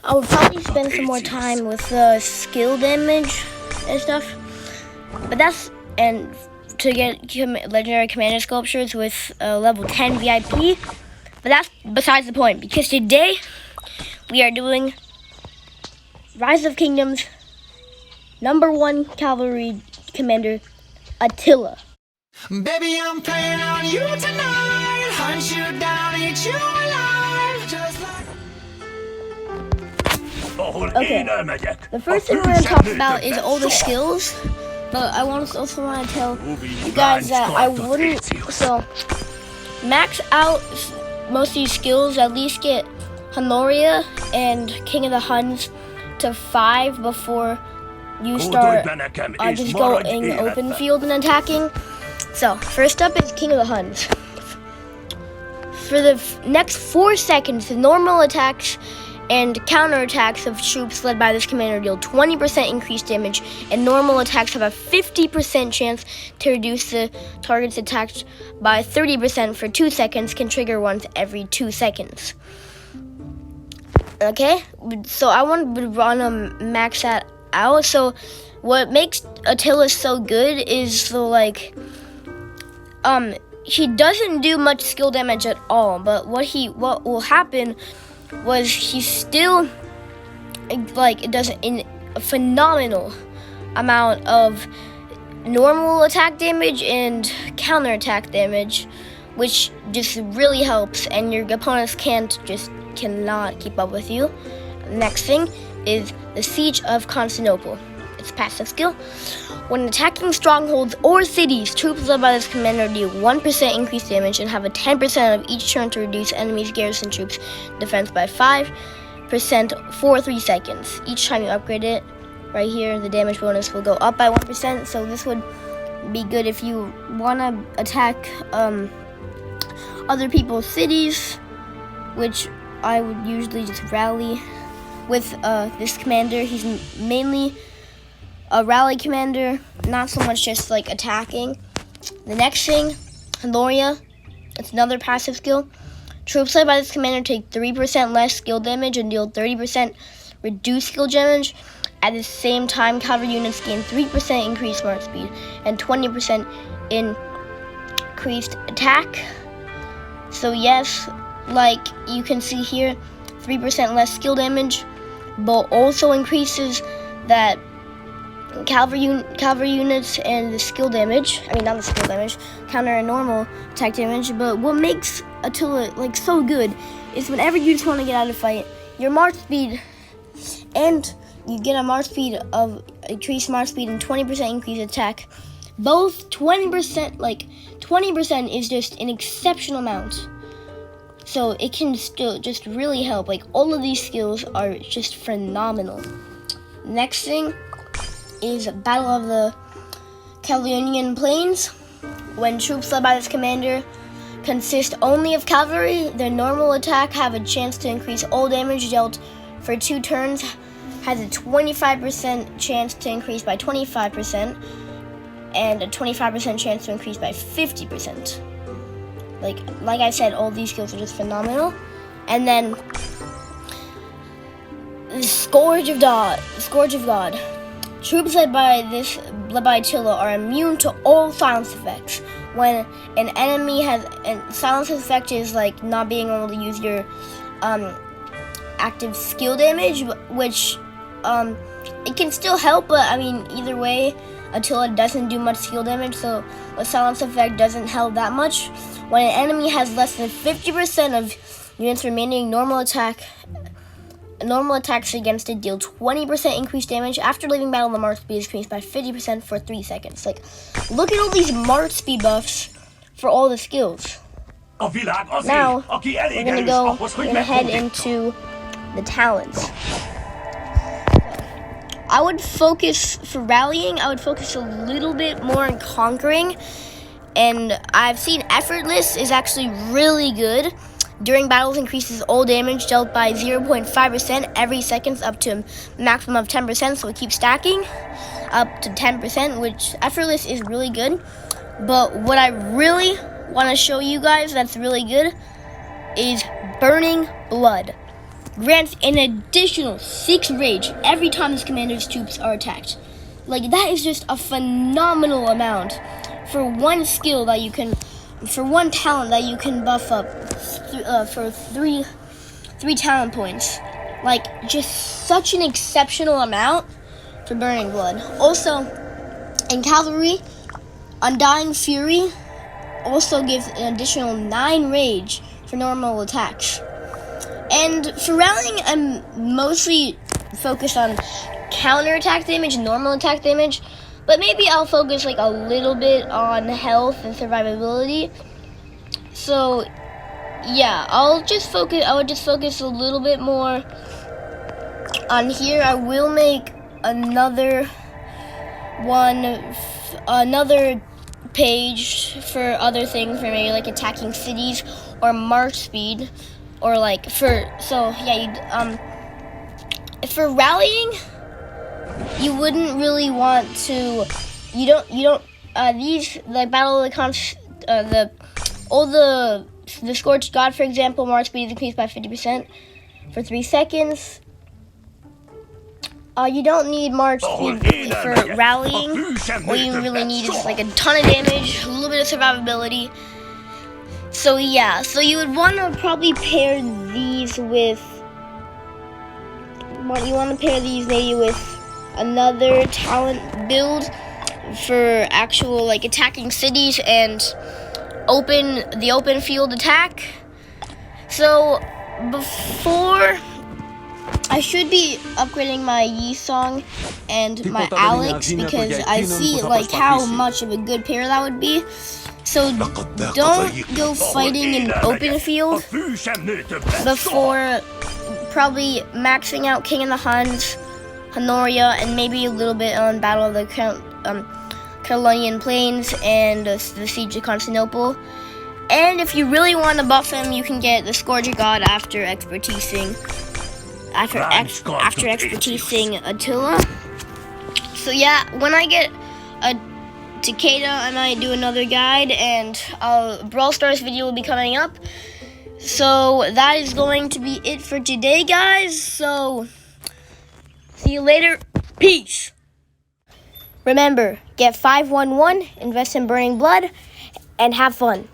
I would probably spend some more time with skill damage and stuff. But that's, and to get legendary commander sculptures with level 10 VIP. But that's besides the point, because today we are doing Rise of Kingdoms #1 cavalry commander, Attilla. Baby, I'm playing on you tonight. Hunt you down, eat you alive. Just like... Okay, the first thing we're going to talk about is all the skills. But I also want to tell you guys that I wouldn't, so max out most of these skills, at least get Honoria and King of the Huns to 5 before you start just going open field and attacking. So, first up is King of the Huns. For the next 4 seconds, the normal attacks and counterattacks of troops led by this commander deal 20% increased damage, and normal attacks have a 50% chance to reduce the target's attacked by 30% for 2 seconds, can trigger once every 2 seconds. Okay, so I want to max that out. So what makes Attila so good is he doesn't do much skill damage at all, but what will happen was he still does a phenomenal amount of normal attack damage and counter attack damage, which just really helps, and your opponents cannot keep up with you. Next thing is the Siege of Constantinople. It's passive skill. When attacking strongholds or cities, troops led by this commander deal 1% increased damage and have a 10% of each turn to reduce enemies' garrison troops' defense by 5% for 3 seconds. Each time you upgrade it, right here, the damage bonus will go up by 1%. So this would be good if you want to attack other people's cities, which I would usually just rally with this commander. He's mainly a rally commander, not so much just attacking. The next thing, Honoria, it's another passive skill. Troops led by this commander take 3% less skill damage and deal 30% reduced skill damage. At the same time, cavalry units gain 3% increased march speed and 20% increased attack. So yes, like you can see here, 3% less skill damage, but also increases that cavalry units and the skill damage. I mean, not the skill damage, counter and normal attack damage. But what makes Attila so good is whenever you just want to get out of fight, your march speed, and you get a march speed of increased march speed and 20% increased attack. Both 20%, 20% is just an exceptional amount. So it can still just really help. All of these skills are just phenomenal. Next thing is Battle of the Caledonian Plains. When troops led by this commander consist only of cavalry, their normal attack have a chance to increase all damage dealt for 2 turns, has a 25% chance to increase by 25%, and a 25% chance to increase by 50%. Like I said, all these skills are just phenomenal. And then the Scourge of God. Troops led by Attila are immune to all silence effects. When an enemy has, and silence effect is not being able to use your active skill damage, which it can still help, but I mean either way, Attila doesn't do much skill damage, so the silence effect doesn't help that much. When an enemy has less than 50% of units remaining, normal attacks against it deal 20% increased damage. After leaving battle, the march speed is increased by 50% for 3 seconds. Look at all these march speed buffs for all the skills. Now, we're going to head into the talents. I would focus, for rallying, a little bit more on conquering. And I've seen Effortless is actually really good. During battles, increases all damage dealt by 0.5% every second up to a maximum of 10%, so it keeps stacking up to 10%, which Effortless is really good. But what I really want to show you guys that's really good is Burning Blood. grants an additional 6 rage every time this commander's troops are attacked. Like, that is just a phenomenal amount for one skill that you can, for one talent that you can buff up for three talent points. Like, just such an exceptional amount for Burning Blood. Also, in Cavalry, Undying Fury also gives an additional 9 rage for normal attacks. And for Rallying, I'm mostly focused on counter-attack damage, normal attack damage, but maybe I'll focus like a little bit on health and survivability. So yeah, I would just focus a little bit more on here. I will make another page for other things, for maybe like attacking cities or march speed, or like for rallying, you wouldn't really want to. These like Battle of the Scorched God, for example, march speed is increased by 50% for 3 seconds. You don't need march speed for rallying. What you really need is like a ton of damage, a little bit of survivability. So yeah, so you would want to probably pair these with. You want to pair these maybe with another talent build for actual like attacking cities and the open field attack. So before, I should be upgrading my Yi Song and my Alex, because I see like how much of a good pair that would be. So don't go fighting in open field before probably maxing out King of the Huns, Honoria, and maybe a little bit on Battle of the Carolingian Plains and the Siege of Constantinople. And if you really want to buff him, you can get the Scourge of God after expertising Attila. So yeah, when I get a Takeda, I might do another guide, and a Brawl Stars video will be coming up. So that is going to be it for today, guys. So see you later. Peace. Remember, get 511, invest in Burning Blood, and have fun.